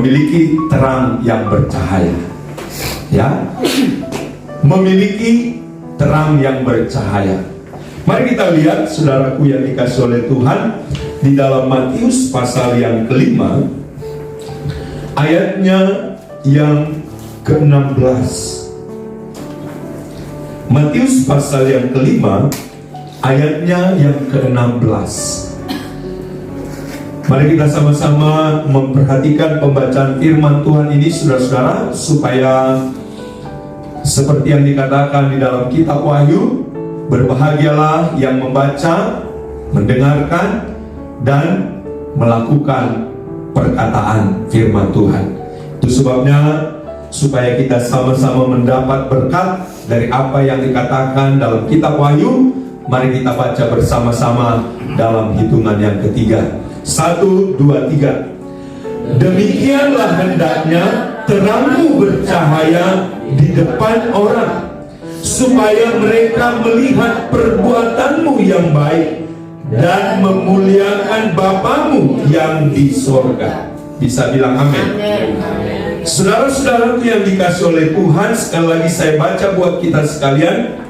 memiliki terang yang bercahaya. Ya, memiliki terang yang bercahaya. Mari kita lihat, saudaraku yang dikasih oleh Tuhan, di dalam Matius pasal yang kelima, ayatnya yang ke-16. Matius pasal yang kelima, ayatnya yang ke-16. Mari kita sama-sama memperhatikan pembacaan firman Tuhan ini, saudara-saudara, supaya seperti yang dikatakan di dalam kitab Wahyu, berbahagialah yang membaca, mendengarkan, dan melakukan perkataan firman Tuhan. Itu sebabnya supaya kita sama-sama mendapat berkat dari apa yang dikatakan dalam kitab Wahyu, mari kita baca bersama-sama dalam hitungan yang ketiga. 1, 2, 3. Demikianlah hendaknya terangmu bercahaya di depan orang, supaya mereka melihat perbuatanmu yang baik dan memuliakan Bapamu yang di sorga. Bisa bilang amin. Saudara-saudaraku yang dikasih oleh Tuhan, sekali lagi saya baca buat kita sekalian.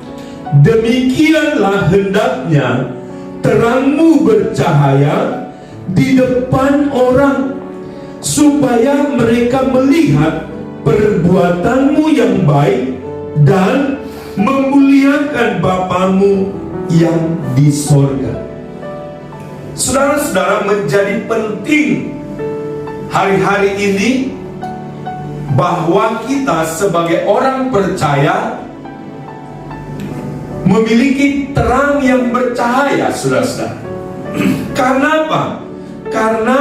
Demikianlah hendaknya terangmu bercahaya di depan orang, supaya mereka melihat perbuatanmu yang baik dan memuliakan Bapamu yang di sorga. Saudara-saudara, menjadi penting hari-hari ini bahwa kita sebagai orang percaya memiliki terang yang bercahaya, saudara-saudara. Karena apa? Karena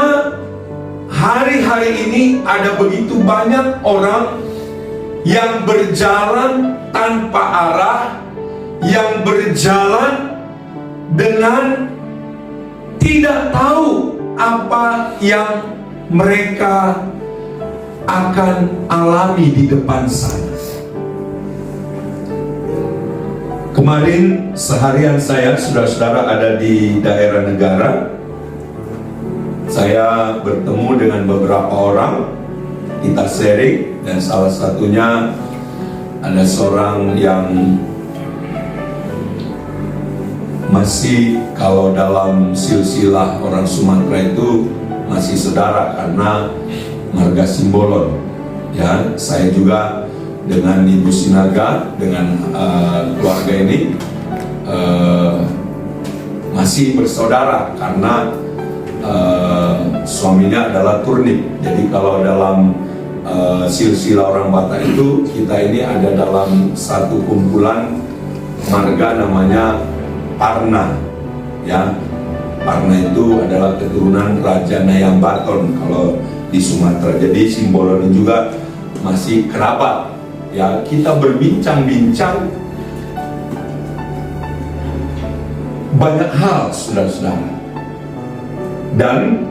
hari-hari ini ada begitu banyak orang yang berjalan tanpa arah, yang berjalan dengan tidak tahu apa yang mereka akan alami di depan sana. Kemarin seharian saya, saudara-saudara, ada di daerah negara. Saya bertemu dengan beberapa orang, kita sharing, dan salah satunya ada seorang yang masih, kalau dalam silsilah orang Sumatera itu masih saudara karena marga Simbolon. Ya, saya juga dengan Ibu Sinaga, dengan keluarga ini masih bersaudara karena suaminya adalah turnip. Jadi kalau dalam silsilah orang Batak itu, kita ini ada dalam satu kumpulan marga namanya Parna. Ya, Parna itu adalah keturunan Raja Nayambaton kalau di Sumatera. Jadi Simbolon juga masih kerabat. Ya, kita berbincang-bincang banyak hal, saudara-saudara. Dan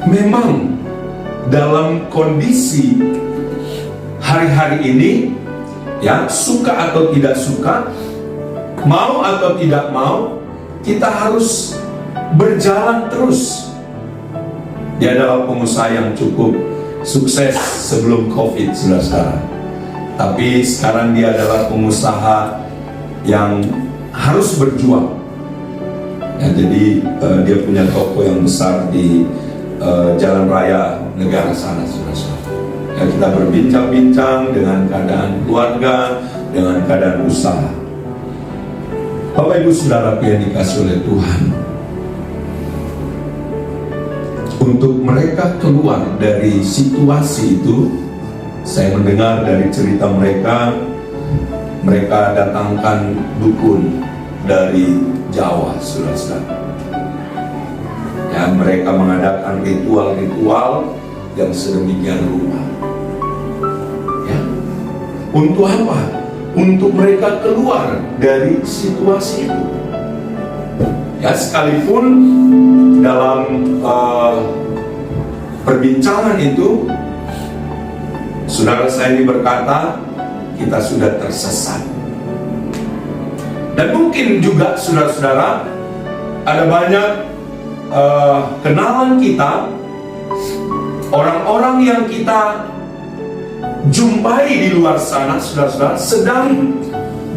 memang dalam kondisi hari-hari ini, ya, suka atau tidak suka, mau atau tidak mau, kita harus berjalan terus. Dia adalah pengusaha yang cukup sukses sebelum COVID, saudara-saudara. Tapi sekarang dia adalah pengusaha yang harus berjuang. Ya, jadi dia punya toko yang besar di jalan raya negara sana, saudara-saudara. Ya, kita berbincang-bincang dengan keadaan keluarga, dengan keadaan usaha. Bapak Ibu Saudara yang dikasih oleh Tuhan, untuk mereka keluar dari situasi itu, saya mendengar dari cerita mereka, mereka datangkan dukun dari Jawa, saudara-saudara. Ya, mereka mengadakan ritual-ritual yang sedemikian rupa. Ya, untuk apa? Untuk mereka keluar dari situasi itu. Ya, sekalipun dalam perbincangan itu, saudara saya ini berkata, kita sudah tersesat. Dan mungkin juga saudara-saudara, ada banyak kenalan kita Orang-orang yang kita jumpai di luar sana, saudara-saudara, sedang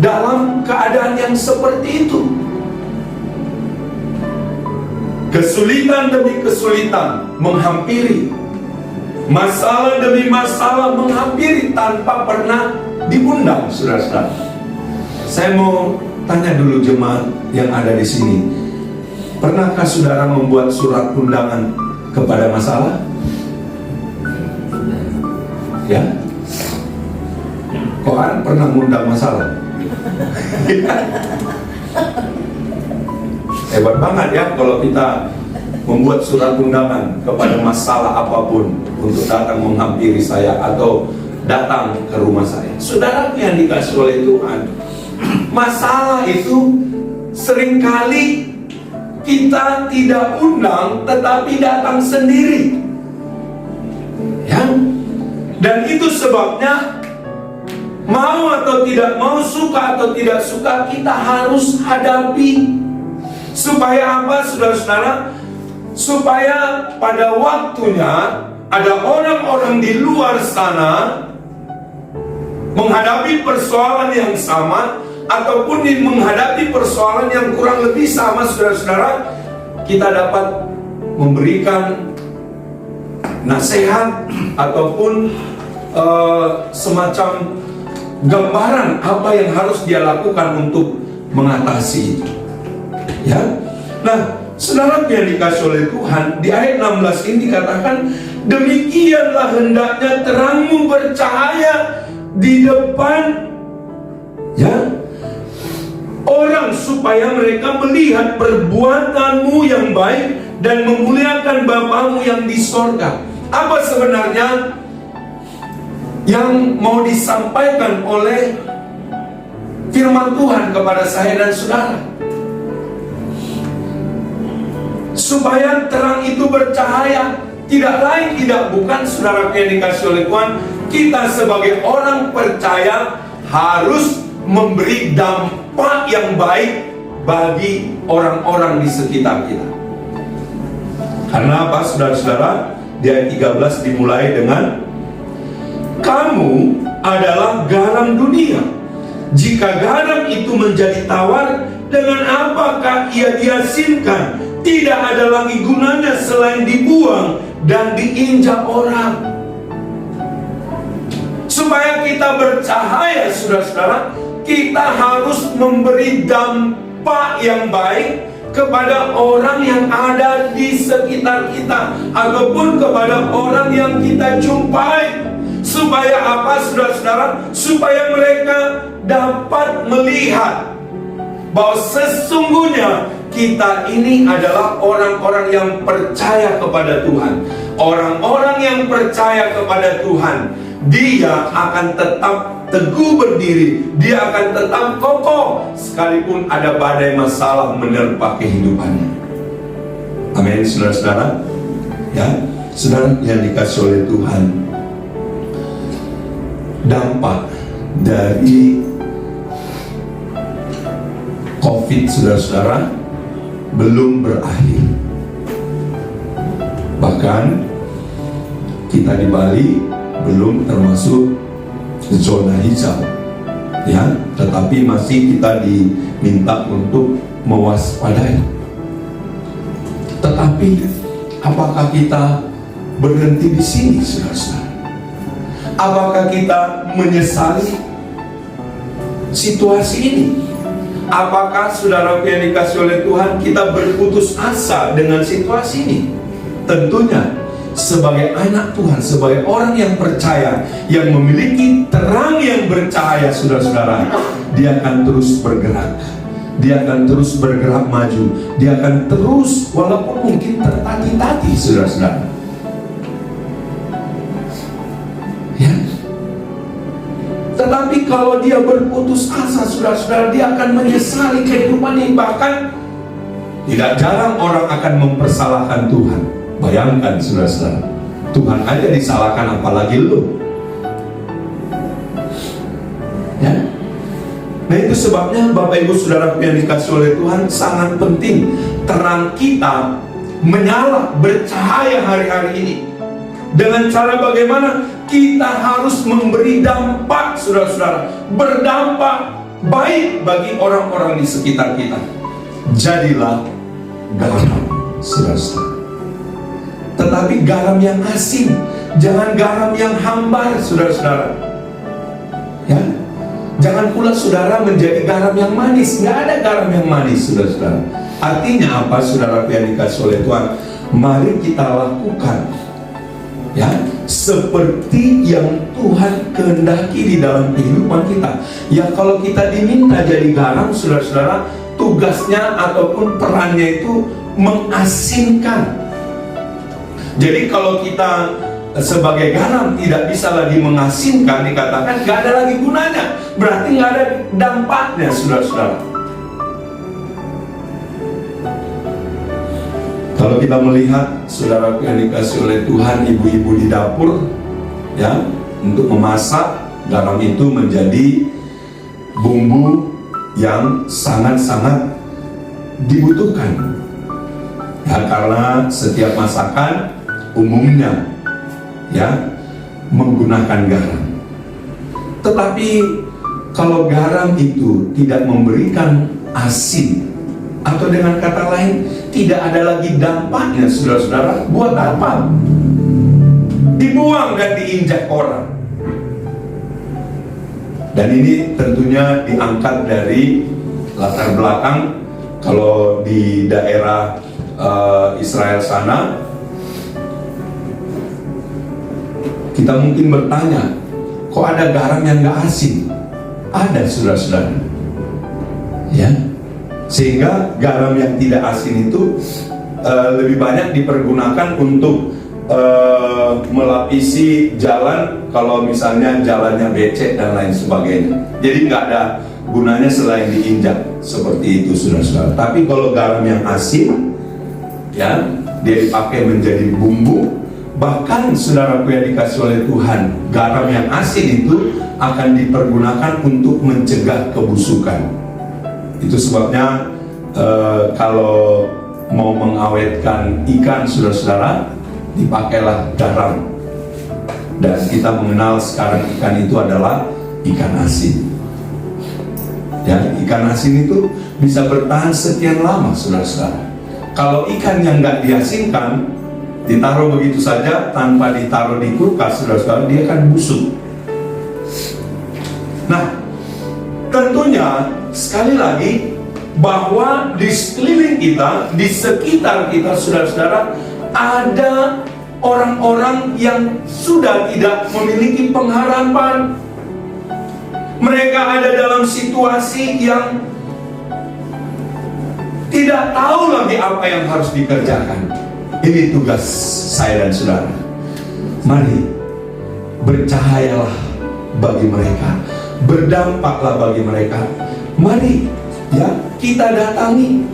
dalam keadaan yang seperti itu. Kesulitan demi kesulitan menghampiri, masalah demi masalah menghampiri tanpa pernah diundang, saudara-saudara. Saya mau tanya dulu jemaat yang ada di sini, pernahkah saudara membuat surat undangan kepada masalah? Ya? Kok pernah mengundang masalah? Hebat banget ya kalau kita membuat surat undangan kepada masalah apapun untuk datang menghampiri saya atau datang ke rumah saya. Saudara yang dikasih oleh Tuhan, masalah itu seringkali kita tidak undang tetapi datang sendiri, ya. Dan itu sebabnya mau atau tidak mau, suka atau tidak suka, kita harus hadapi. Supaya apa, saudara-saudara? Supaya pada waktunya ada orang-orang di luar sana menghadapi persoalan yang sama ataupun menghadapi persoalan yang kurang lebih sama, saudara-saudara, kita dapat memberikan nasihat ataupun semacam gambaran apa yang harus dia lakukan untuk mengatasi itu, ya. Nah, saudara yang dikasih oleh Tuhan, di ayat 16 ini dikatakan, demikianlah hendaknya terangmu bercahaya di depan, ya, orang, supaya mereka melihat perbuatanmu yang baik dan memuliakan Bapamu yang di sorga. Apa sebenarnya yang mau disampaikan oleh firman Tuhan kepada saya dan saudara? Supaya terang itu bercahaya, tidak lain tidak bukan, saudara yang dikasih oleh Tuhan, kita sebagai orang percaya harus memberi dampak yang baik bagi orang-orang di sekitar kita. Karena apa, saudara-saudara? Di ayat 13 dimulai dengan, kamu adalah garam dunia. Jika garam itu menjadi tawar, dengan apakah ia diasinkan? Tidak ada lagi gunanya selain dibuang dan diinjak orang. Supaya kita bercahaya, saudara-saudara, kita harus memberi dampak yang baik kepada orang yang ada di sekitar kita ataupun kepada orang yang kita jumpai. Supaya apa, saudara-saudara? Supaya mereka dapat melihat bahwa sesungguhnya kita ini adalah orang-orang yang percaya kepada Tuhan. Orang-orang yang percaya kepada Tuhan, dia akan tetap teguh berdiri, dia akan tetap kokoh sekalipun ada badai masalah menerpa kehidupannya. Amin, saudara-saudara. Ya, saudara yang dikasih oleh Tuhan, dampak dari COVID, saudara-saudara, belum berakhir. Bahkan kita di Bali belum termasuk zona hijau, ya, tetapi masih kita diminta untuk mewaspadai. Tetapi apakah kita berhenti di sini, saudara-saudara? Apakah kita menyesali situasi ini? Apakah, saudara yang dikasih oleh Tuhan, kita berputus asa dengan situasi ini? Tentunya sebagai anak Tuhan, sebagai orang yang percaya, yang memiliki terang yang bercahaya, saudara-saudara, dia akan terus bergerak. Dia akan terus bergerak maju. Dia akan terus, walaupun mungkin tertati-tati, saudara-saudara. Ya. Tetapi kalau dia berputus asa, saudara-saudara, dia akan menyesali kehidupan ini. Bahkan tidak jarang orang akan mempersalahkan Tuhan. Bayangkan, saudara-saudara, Tuhan aja disalahkan, apalagi lu. Ya. Nah, itu sebabnya Bapak Ibu Saudara yang dikasih oleh Tuhan, sangat penting terang kita menyala, bercahaya hari-hari ini. Dengan cara bagaimana? Kita harus memberi dampak, saudara-saudara, berdampak baik bagi orang-orang di sekitar kita. Jadilah garam, saudara-saudara. Tetapi garam yang asin, jangan garam yang hambar, saudara-saudara. Ya, jangan pula saudara menjadi garam yang manis. Nggak ada garam yang manis, saudara-saudara. Artinya apa, saudara yang dikasih oleh Tuhan? Mari kita lakukan, ya, seperti yang Tuhan kehendaki di dalam kehidupan kita. Ya, kalau kita diminta jadi garam, saudara-saudara, tugasnya ataupun perannya itu mengasinkan. Jadi kalau kita sebagai garam tidak bisa lagi mengasinkan, dikatakan nggak ada lagi gunanya, berarti nggak ada dampaknya, saudara-saudara. Kalau kita melihat, saudara yang dikasih oleh Tuhan, ibu-ibu di dapur, ya, untuk memasak, garam itu menjadi bumbu yang sangat-sangat dibutuhkan. Ya, karena setiap masakan umumnya, ya, menggunakan garam. Tetapi kalau garam itu tidak memberikan asin, atau dengan kata lain, tidak ada lagi dampaknya, saudara-saudara, buat apa? Dibuang dan diinjak orang. Dan ini tentunya diangkat dari latar belakang, kalau di daerah Israel sana, kita mungkin bertanya, kok ada garam yang gak asin? Ada, saudara-saudara. Ya, sehingga garam yang tidak asin itu lebih banyak dipergunakan untuk melapisi jalan, kalau misalnya jalannya becek dan lain sebagainya. Jadi nggak ada gunanya selain diinjak, seperti itu, saudara-saudara. Tapi kalau garam yang asin, ya, dia dipakai menjadi bumbu. Bahkan, saudaraku yang dikasih oleh Tuhan, garam yang asin itu akan dipergunakan untuk mencegah kebusukan. Itu sebabnya kalau mau mengawetkan ikan, saudara-saudara, dipakailah garam. Dan kita mengenal sekarang ikan itu adalah ikan asin. Ya, ikan asin itu bisa bertahan sekian lama, saudara-saudara. Kalau ikan yang nggak diasinkan, ditaruh begitu saja tanpa ditaruh di kulkas, saudara-saudara, dia akan busuk. Nah, tentunya sekali lagi, bahwa di sekeliling kita, di sekitar kita, saudara-saudara, ada orang-orang yang sudah tidak memiliki pengharapan. Mereka ada dalam situasi yang tidak tahu lagi apa yang harus dikerjakan. Ini tugas saya dan saudara. Mari bercahayalah bagi mereka, berdampaklah bagi mereka. Mari, ya, kita datangi,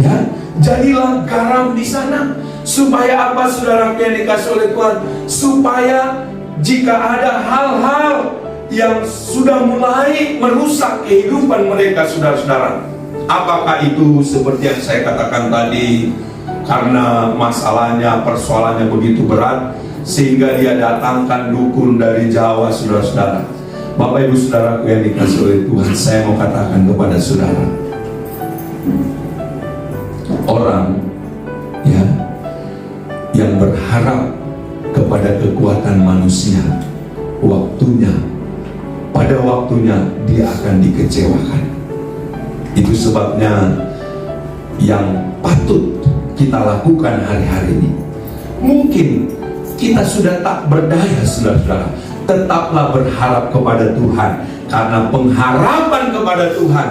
ya, jadilah garam di sana. Supaya apa, saudara yang dikasih oleh Tuhan? Supaya jika ada hal-hal yang sudah mulai merusak kehidupan mereka, saudara-saudara, apakah itu seperti yang saya katakan tadi, karena masalahnya, persoalannya begitu berat, sehingga dia datangkan dukun dari Jawa, saudara-saudara. Bapak ibu saudaraku yang dikasih oleh Tuhan, saya mau katakan kepada saudara, orang, ya, yang berharap kepada kekuatan manusia, pada waktunya dia akan dikecewakan. Itu sebabnya yang patut kita lakukan hari-hari ini, mungkin kita sudah tak berdaya, saudara-saudara, tetaplah berharap kepada Tuhan. Karena pengharapan kepada Tuhan,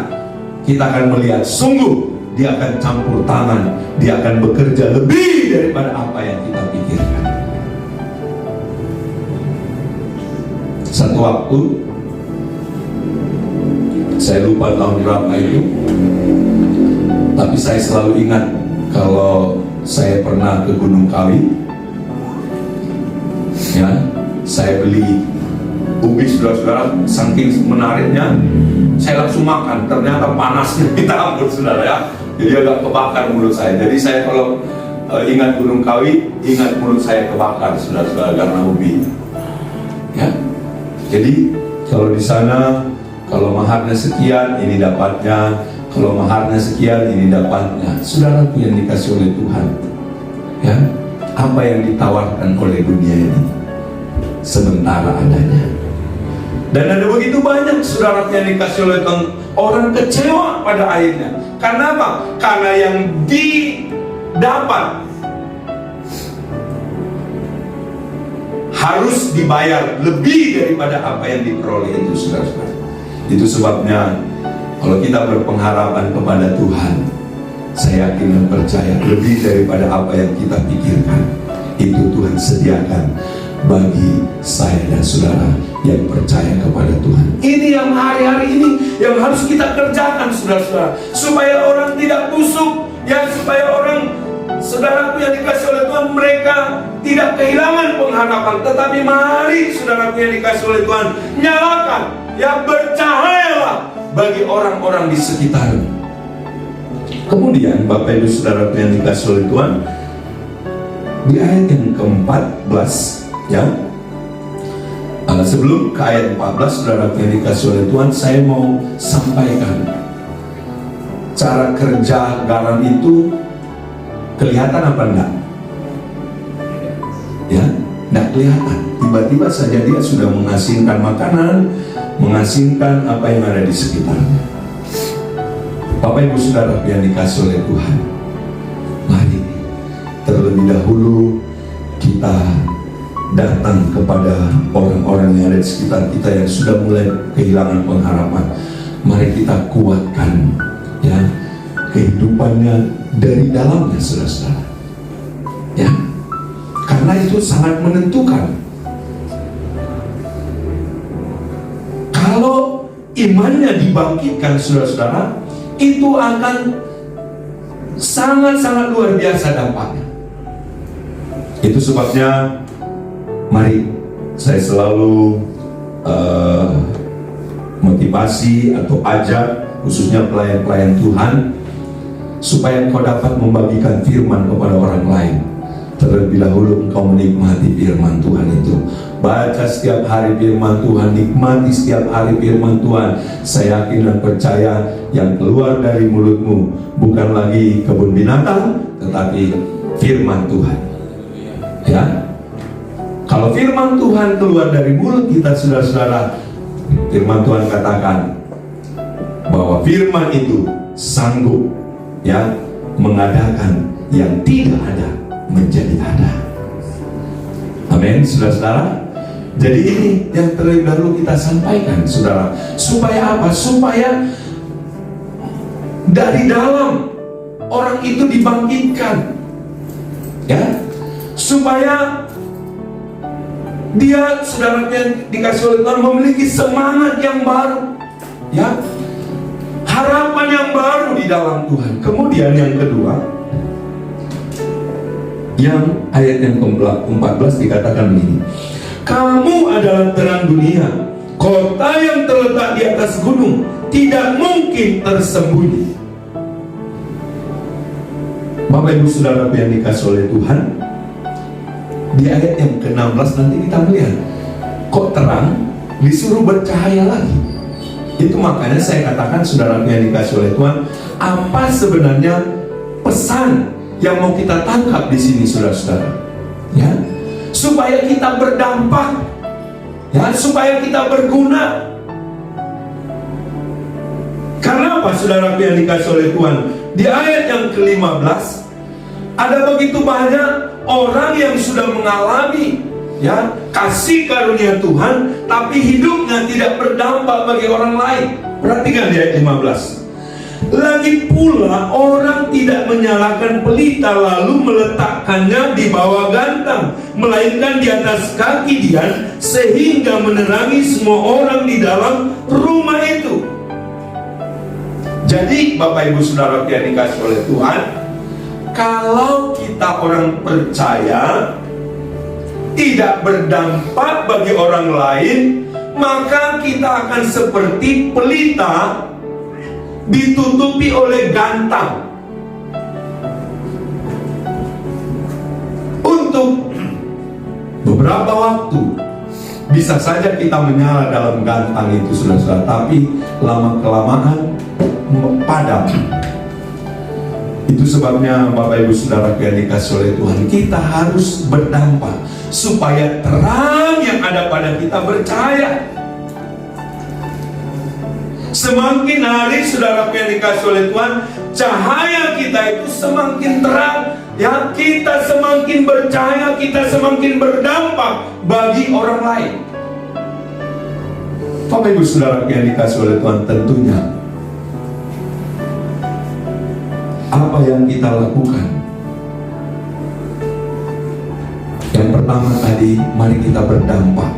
kita akan melihat sungguh Dia akan campur tangan, Dia akan bekerja lebih daripada apa yang kita pikirkan. Satu waktu, saya lupa tahun berapa itu, tapi saya selalu ingat kalau saya pernah ke Gunung Kawi, ya, saya beli ubi, saudara-saudara, saking menariknya saya langsung makan. Ternyata panasnya minta ampun, saudara, ya. Jadi agak kebakar mulut saya. Jadi saya kalau ingat Gunung Kawi, ingat mulut saya kebakar, saudara-saudara, karena ubi. Ya, jadi kalau di sana, kalau maharnya sekian, ini dapatnya. Kalau maharnya sekian, ini dapatnya. Saudaraku yang dikasih oleh Tuhan, ya, apa yang ditawarkan oleh dunia ini sementara adanya. Dan ada begitu banyak saudaraku yang dikasih oleh Tuhan, orang kecewa pada akhirnya. Karena apa? Karena yang didapat harus dibayar lebih daripada apa yang diperoleh itu, saudara-saudara. Itu sebabnya kalau kita berpengharapan kepada Tuhan, saya yakin dan percaya lebih daripada apa yang kita pikirkan, itu Tuhan sediakan bagi saya dan saudara yang percaya kepada Tuhan. Ini yang hari-hari ini yang harus kita kerjakan, saudara-saudara, supaya orang tidak busuk, ya, supaya orang, saudaraku yang dikasih oleh Tuhan, mereka tidak kehilangan pengharapan. Tetapi mari, saudaraku yang dikasih oleh Tuhan, nyalakan, ya, bercahayalah bagi orang-orang di sekitarmu. Kemudian Bapak Ibu saudaraku yang dikasih oleh Tuhan, di ayat yang ke-14, ya, sebelum ke ayat 14, saudaraku yang dikasih oleh Tuhan, saya mau sampaikan cara kerja garam itu kelihatan apa enggak? Ya, enggak kelihatan. Tiba-tiba saja dia sudah mengasingkan makanan, mengasingkan apa yang ada di sekitarnya. Bapak Ibu saudara yang dikasih oleh Tuhan, mari terlebih dahulu kita datang kepada orang-orang yang ada di sekitar kita yang sudah mulai kehilangan pengharapan. Mari kita kuatkan, ya, kehidupannya dari dalamnya, saudara-saudara, ya, karena itu sangat menentukan. Kalau imannya dibangkitkan, saudara-saudara, itu akan sangat-sangat luar biasa dampaknya. Itu sebabnya mari saya selalu motivasi atau ajak khususnya pelayan-pelayan Tuhan supaya engkau dapat membagikan firman kepada orang lain. Terlebih dahulu engkau menikmati firman Tuhan itu. Baca setiap hari firman Tuhan, nikmati setiap hari firman Tuhan. Saya yakin dan percaya yang keluar dari mulutmu bukan lagi kebun binatang, tetapi firman Tuhan. Ya, kalau firman Tuhan keluar dari mulut kita, saudara-saudara, firman Tuhan katakan bahwa firman itu sanggup, ya, mengadakan yang tidak ada menjadi ada. Amin, saudara-saudara. Jadi ini yang terlebih dahulu kita sampaikan, saudara, supaya apa? Supaya dari dalam orang itu dibangkitkan, ya, supaya dia, saudara yang dikasih oleh Tuhan, memiliki semangat yang baru, ya, harapan yang baru di dalam Tuhan. Kemudian yang kedua, yang ayat yang ke-14 dikatakan begini: kamu adalah terang dunia, kota yang terletak di atas gunung, tidak mungkin tersembunyi. Bapak Ibu saudara yang dikasih oleh Tuhan, di ayat yang ke-16 nanti kita melihat kok terang disuruh bercahaya lagi. Itu makanya saya katakan, saudara yang dikasih oleh Tuhan, apa sebenarnya pesan yang mau kita tangkap di sini, saudara-saudara, ya, supaya kita berdampak, ya, supaya kita berguna. Karena apa, saudara yang dikasih oleh Tuhan? Di ayat yang ke-15 ada begitu banyak orang yang sudah mengalami, ya, kasih karunia Tuhan, tapi hidupnya tidak berdampak bagi orang lain. Perhatikan di ayat 15. Lagi pula orang tidak menyalakan pelita lalu meletakkannya di bawah gantang, melainkan di atas kaki dia, sehingga menerangi semua orang di dalam rumah itu. Jadi Bapak Ibu saudara yang dikasih oleh Tuhan, kalau kita orang percaya tidak berdampak bagi orang lain, maka kita akan seperti pelita ditutupi oleh gantang. untuk beberapa waktu bisa saja kita menyala dalam gantang itu, saudara-saudara, tapi lama-kelamaan padam. Itu sebabnya Bapak Ibu Saudara yang dikasih oleh Tuhan, kita harus berdampak supaya terang yang ada pada kita bercahaya. Semakin hari saudara yang dikasih oleh Tuhan, cahaya kita itu semakin terang, ya, kita semakin bercahaya, kita semakin berdampak bagi orang lain. Bapak Ibu Saudara yang dikasih oleh Tuhan, tentunya apa yang kita lakukan, yang pertama tadi, mari kita berdampak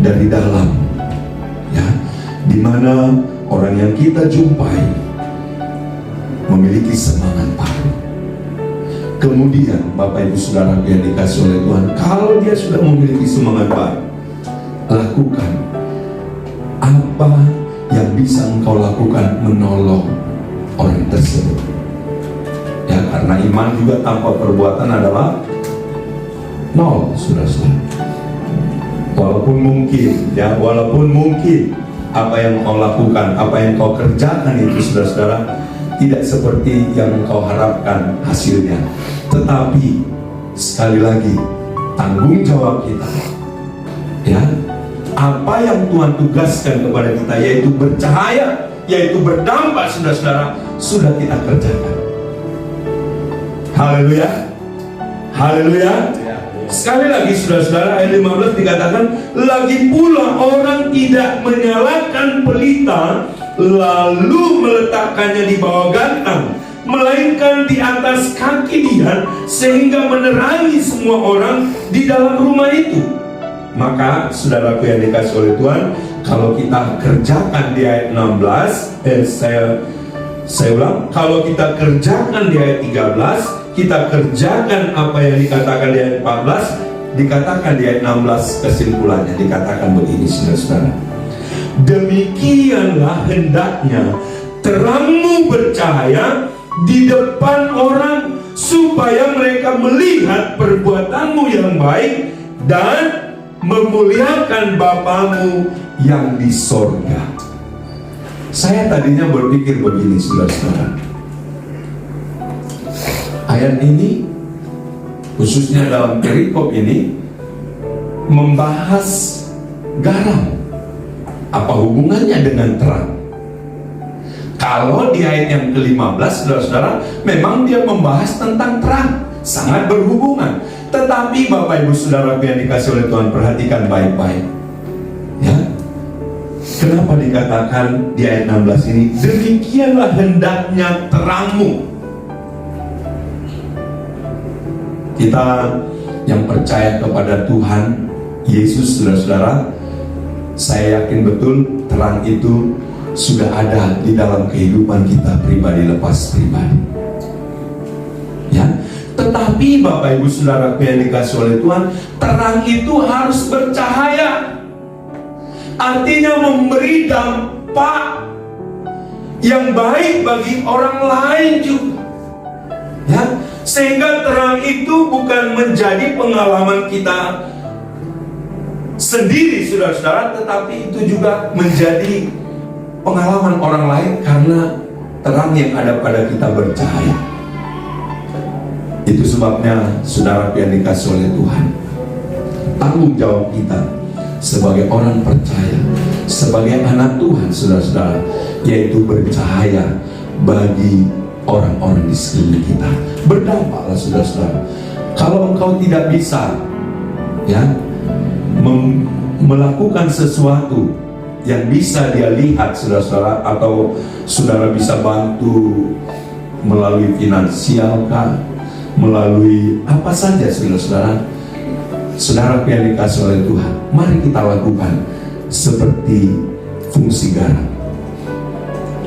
dari dalam, ya, di mana orang yang kita jumpai memiliki semangat baru. Kemudian Bapak Ibu Saudara yang dikasih oleh Tuhan, kalau dia sudah memiliki semangat baru, lakukan apa yang bisa engkau lakukan menolong orang tersebut. Ya, karena iman juga tanpa perbuatan adalah nol, saudara-saudara. Walaupun mungkin apa yang kau lakukan, apa yang kau kerjakan itu, saudara-saudara, tidak seperti yang kau harapkan hasilnya. Tetapi sekali lagi, tanggung jawab kita, ya, apa yang Tuhan tugaskan kepada kita, yaitu bercahaya, yaitu berdampak, saudara-saudara, sudah kita kerjakan. Haleluya, haleluya. Sekali lagi saudara-saudara, ayat 15 dikatakan, lagi pula orang tidak menyalakan pelita lalu meletakkannya di bawah gantang, melainkan di atas kaki dia, sehingga menerangi semua orang di dalam rumah itu. Maka saudaraku yang dikasih oleh Tuhan, kalau kita kerjakan di ayat 16, saya ulang, kalau kita kerjakan di ayat 13, kita kerjakan apa yang dikatakan di ayat 14, dikatakan di ayat 16 kesimpulannya, dikatakan begini, saudara-saudara, demikianlah hendaknya terangmu bercahaya di depan orang, supaya mereka melihat perbuatanmu yang baik dan memuliakan Bapamu yang di sorga. Saya tadinya berpikir begini, saudara-saudara, ayat ini, khususnya dalam perikop ini, membahas garam. Apa hubungannya dengan terang? Kalau di ayat yang ke-15, saudara-saudara, memang dia membahas tentang terang, sangat berhubungan. Tetapi Bapak Ibu Saudara yang dikasih oleh Tuhan, perhatikan baik-baik, ya. Kenapa dikatakan di ayat 16 ini, demikianlah hendaknya terangmu? Kita yang percaya kepada Tuhan Yesus, saudara-saudara, saya yakin betul terang itu sudah ada di dalam kehidupan kita pribadi lepas pribadi, ya. Tetapi Bapak Ibu Saudara yang dikasih oleh Tuhan, terang itu harus bercahaya. Artinya memberi dampak yang baik bagi orang lain juga, ya. Sehingga terang itu bukan menjadi pengalaman kita sendiri, saudara-saudara, tetapi itu juga menjadi pengalaman orang lain, karena terang yang ada pada kita bercahaya. Itu sebabnya saudara yang dikasih oleh Tuhan, tanggung jawab kita sebagai orang percaya, sebagai anak Tuhan, saudara-saudara, yaitu bercahaya bagi orang-orang di sekeliling kita. Berdampaklah, saudara-saudara. Kalau engkau tidak bisa, ya, melakukan sesuatu yang bisa dia lihat, saudara-saudara, atau saudara bisa bantu melalui finansial kah, melalui apa saja, saudara-saudara, saudara yang dikasih oleh Tuhan, mari kita lakukan seperti fungsi garam,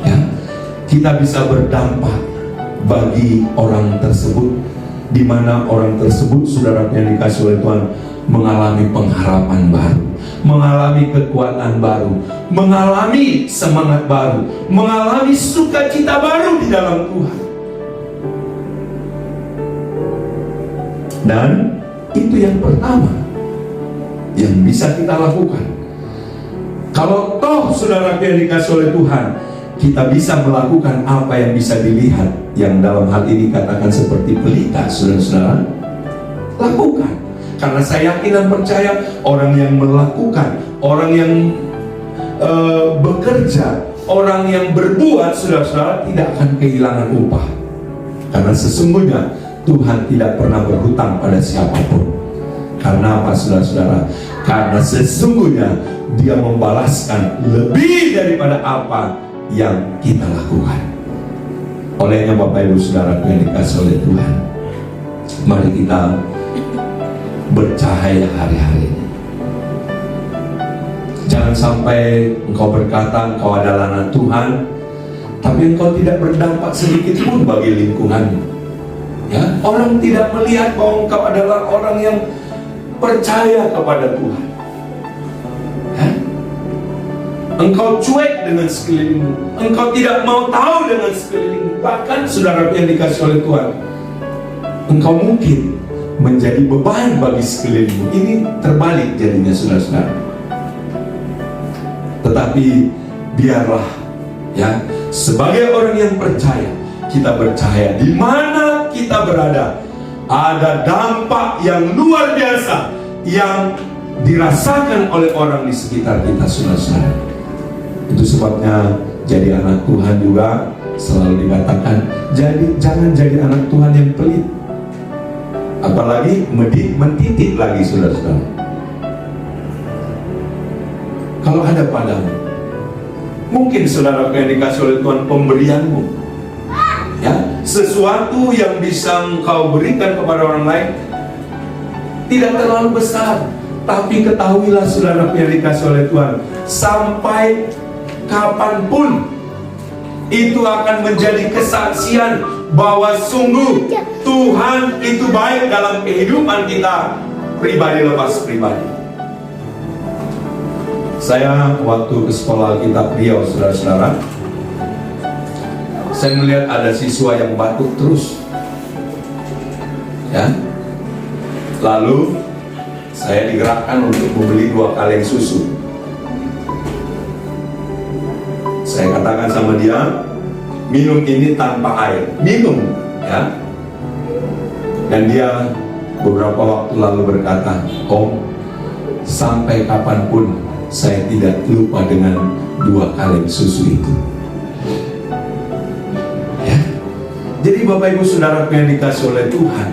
ya. Kita bisa berdampak bagi orang tersebut, di mana orang tersebut, saudara yang dikasih oleh Tuhan, mengalami pengharapan baru, mengalami kekuatan baru, mengalami semangat baru, mengalami sukacita baru di dalam Tuhan. Dan Itu yang pertama yang bisa kita lakukan. Kalau toh saudara yang dikasih oleh Tuhan, kita bisa melakukan apa yang bisa dilihat, yang dalam hal ini katakan seperti pelita, saudara-saudara, lakukan. Karena saya yakin dan percaya orang yang melakukan, orang yang bekerja, orang yang berbuat, saudara-saudara, tidak akan kehilangan upah. Karena sesungguhnya Tuhan tidak pernah berhutang pada siapapun. Karena apa, saudara-saudara? Karena sesungguhnya Dia membalaskan lebih daripada apa yang kita lakukan. Olehnya Bapak Ibu Saudara yang dikasih oleh Tuhan, mari kita bercahaya hari-hari ini. Jangan sampai engkau berkata engkau adalah anak Tuhan, tapi engkau tidak berdampak sedikit pun bagi lingkunganmu. Ya, orang tidak melihat bahwa engkau adalah orang yang percaya kepada Tuhan. Ya? Engkau cuek dengan sekelilingmu, engkau tidak mau tahu dengan sekelilingmu. Bahkan saudara yang dikasih oleh Tuhan, engkau mungkin menjadi beban bagi sekelilingmu. Ini terbalik jadinya, saudara-saudara. Tetapi biarlah, ya, sebagai orang yang percaya, kita percaya di mana kita berada ada dampak yang luar biasa yang dirasakan oleh orang di sekitar kita, saudara-saudara. Itu sebabnya jadi anak Tuhan juga selalu dikatakan, jangan jadi anak Tuhan yang pelit, apalagi mentitik lagi, saudara-saudara. Kalau ada padamu, mungkin saudara yang dikasih oleh Tuhan pemberianmu, ya, sesuatu yang bisa engkau berikan kepada orang lain tidak terlalu besar, tapi ketahuilah saudara yang dikasih oleh Tuhan, sampai kapanpun itu akan menjadi kesaksian bahwa sungguh Tuhan itu baik dalam kehidupan kita pribadi lepas pribadi. Saya waktu ke sekolah Alkitab Riau, saudara-saudara, saya melihat ada siswa yang batuk terus, ya. Lalu saya digerakkan untuk membeli 2 kaleng susu. Saya katakan sama dia, minum ini tanpa air, minum, ya. Dan dia beberapa waktu lalu berkata, Om, sampai kapanpun saya tidak lupa dengan 2 kaleng susu itu. Ya. Jadi Bapak Ibu Saudara yang dikasih oleh Tuhan,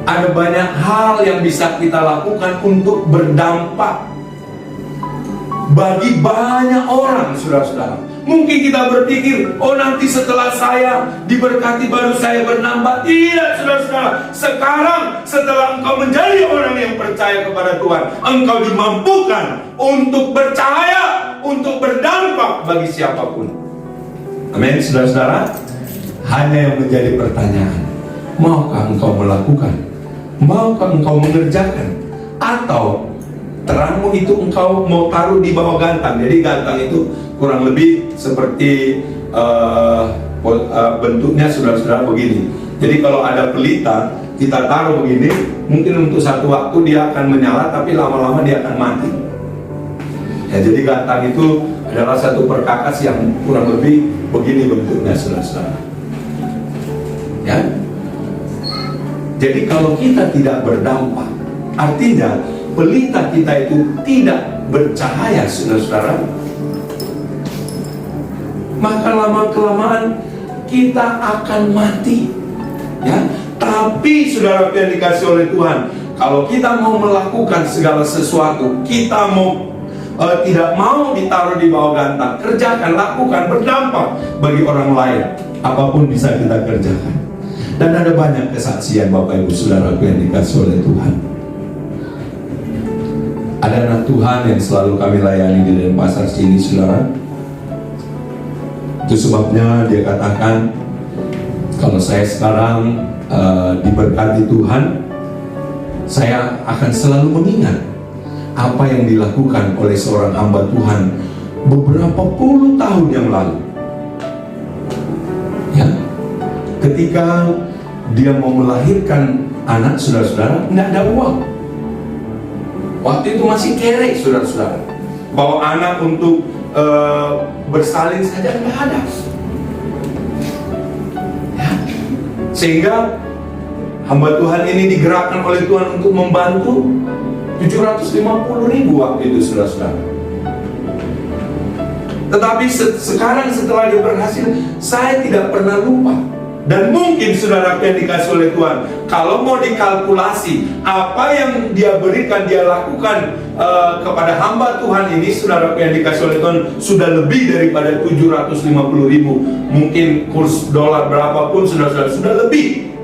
ada banyak hal yang bisa kita lakukan untuk berdampak bagi banyak orang, saudara-saudara. Mungkin kita berpikir, oh nanti setelah saya diberkati baru saya bernambah. Tidak, saudara-saudara. Sekarang setelah engkau menjadi orang yang percaya kepada Tuhan, engkau dimampukan untuk bercahaya, untuk berdampak bagi siapapun. Amin, saudara-saudara. Hanya yang menjadi pertanyaan, maukah engkau melakukan? Maukah engkau mengerjakan? Atau terangmu itu engkau mau taruh di bawah gantang? Jadi gantang itu kurang lebih seperti bentuknya, saudara-saudara, begini. Jadi kalau ada pelita, kita taruh begini, mungkin untuk satu waktu dia akan menyala, tapi lama-lama dia akan mati. Ya, jadi gantang itu adalah satu perkakas yang kurang lebih begini bentuknya, saudara-saudara. Ya. Jadi kalau kita tidak berdampak, artinya pelita kita itu tidak bercahaya, saudara-saudara, maka lama-kelamaan kita akan mati, ya. Tapi saudara yang dikasih oleh Tuhan, kalau kita mau melakukan segala sesuatu, kita mau tidak mau ditaruh di bawah gantang, kerjakan, lakukan, berdampak bagi orang lain. Apapun bisa kita kerjakan. Dan ada banyak kesaksian Bapak Ibu Saudara yang dikasih oleh Tuhan. Ada anak Tuhan yang selalu kami layani di Denpasar sini, saudara. Itu sebabnya dia katakan, kalau saya sekarang diberkati Tuhan, saya akan selalu mengingat apa yang dilakukan oleh seorang hamba Tuhan beberapa puluh tahun yang lalu. Ya, ketika dia mau melahirkan anak, saudara-saudara, nggak ada uang. Waktu itu masih kere, saudara-saudara. Bawa anak untuk bersalin saja nggak ada. Ya. Sehingga hamba Tuhan ini digerakkan oleh Tuhan untuk membantu 750.000 waktu itu, saudara-saudara. Tetapi sekarang setelah dia berhasil, saya tidak pernah lupa. Dan mungkin saudara yang dikasih oleh Tuhan, kalau mau dikalkulasi apa yang dia berikan, dia lakukan kepada hamba Tuhan ini, saudara yang dikasih oleh Tuhan, sudah lebih daripada 750.000. Mungkin kurs dolar berapapun, saudara sudah lebih.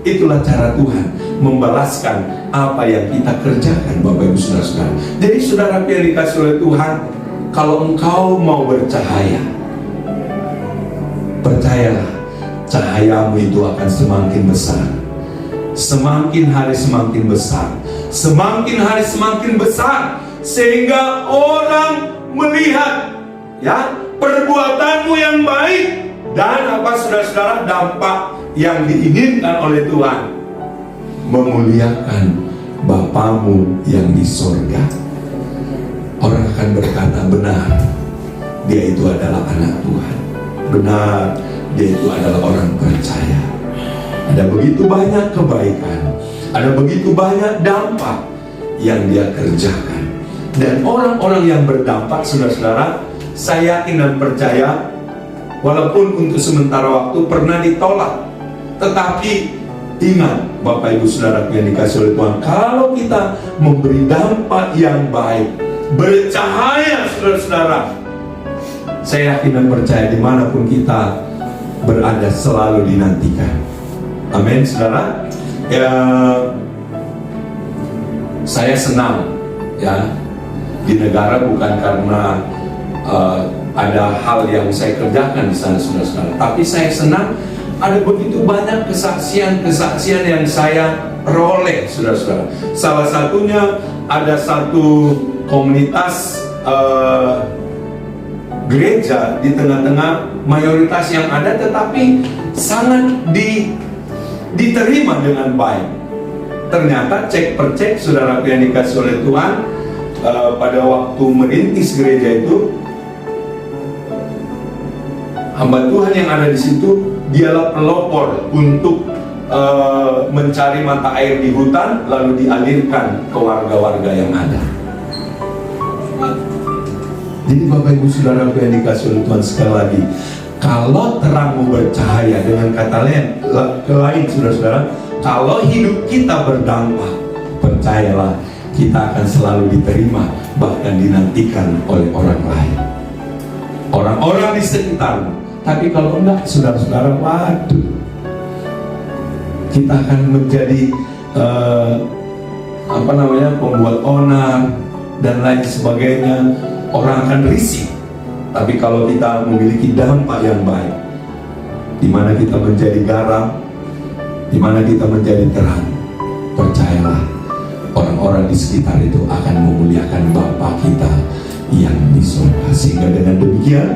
Itulah cara Tuhan membalaskan apa yang kita kerjakan, Bapak Ibu saudara-saudara. Jadi saudara yang dikasih oleh Tuhan, kalau engkau mau bercahaya, percayalah, cahayamu itu akan semakin besar. Semakin hari semakin besar. Semakin hari semakin besar. Sehingga orang melihat ya perbuatanmu yang baik. Dan apa saudara-saudara, dampak yang diinginkan oleh Tuhan, memuliakan Bapamu yang di sorga. Orang akan berkata, benar, dia itu adalah anak Tuhan. Benar, dia itu adalah orang percaya. Ada begitu banyak kebaikan, ada begitu banyak dampak yang dia kerjakan. Dan orang-orang yang berdampak, saudara-saudara, saya yakin dan percaya, walaupun untuk sementara waktu pernah ditolak, tetapi ingat Bapak Ibu Saudara yang dikasih oleh Tuhan, kalau kita memberi dampak yang baik, bercahaya, saudara-saudara, saya yakin dan percaya dimanapun kita berada selalu dinantikan. Amin, saudara. Ya, saya senang ya di negara, bukan karena ada hal yang saya kerjakan di sana, saudara-saudara, tapi saya senang ada begitu banyak kesaksian-kesaksian yang saya peroleh, saudara-saudara. Salah satunya ada satu komunitas gereja di tengah-tengah mayoritas yang ada, tetapi sangat diterima dengan baik. Ternyata cek per cek, saudara yang dikasih oleh Tuhan, pada waktu merintis gereja itu, hamba Tuhan yang ada di situ, dialah pelopor untuk mencari mata air di hutan, lalu dialirkan ke warga-warga yang ada. Jadi Bapak Ibu Saudara yang dikasih oleh Tuhan, sekali lagi, kalau terangmu bercahaya, dengan kata lain, saudara-saudara, kalau hidup kita berdampak, percayalah, kita akan selalu diterima, bahkan dinantikan oleh orang lain, orang-orang di sekitarmu. Tapi kalau enggak, saudara-saudara, waduh, kita akan menjadi pembuat onar dan lain sebagainya. Orang akan risih. Tapi kalau kita memiliki dampak yang baik, di mana kita menjadi garam, di mana kita menjadi terang, percayalah, orang-orang di sekitar itu akan memuliakan Bapa kita yang di surga. Sehingga dengan demikian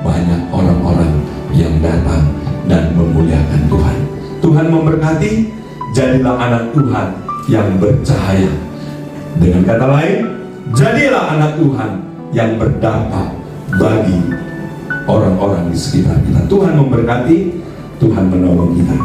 banyak orang-orang yang datang dan memuliakan Tuhan. Tuhan memberkati. Jadilah anak Tuhan yang bercahaya. Dengan kata lain, jadilah anak Tuhan yang berdampak bagi orang-orang di sekitar kita. Tuhan memberkati, Tuhan menolong kita.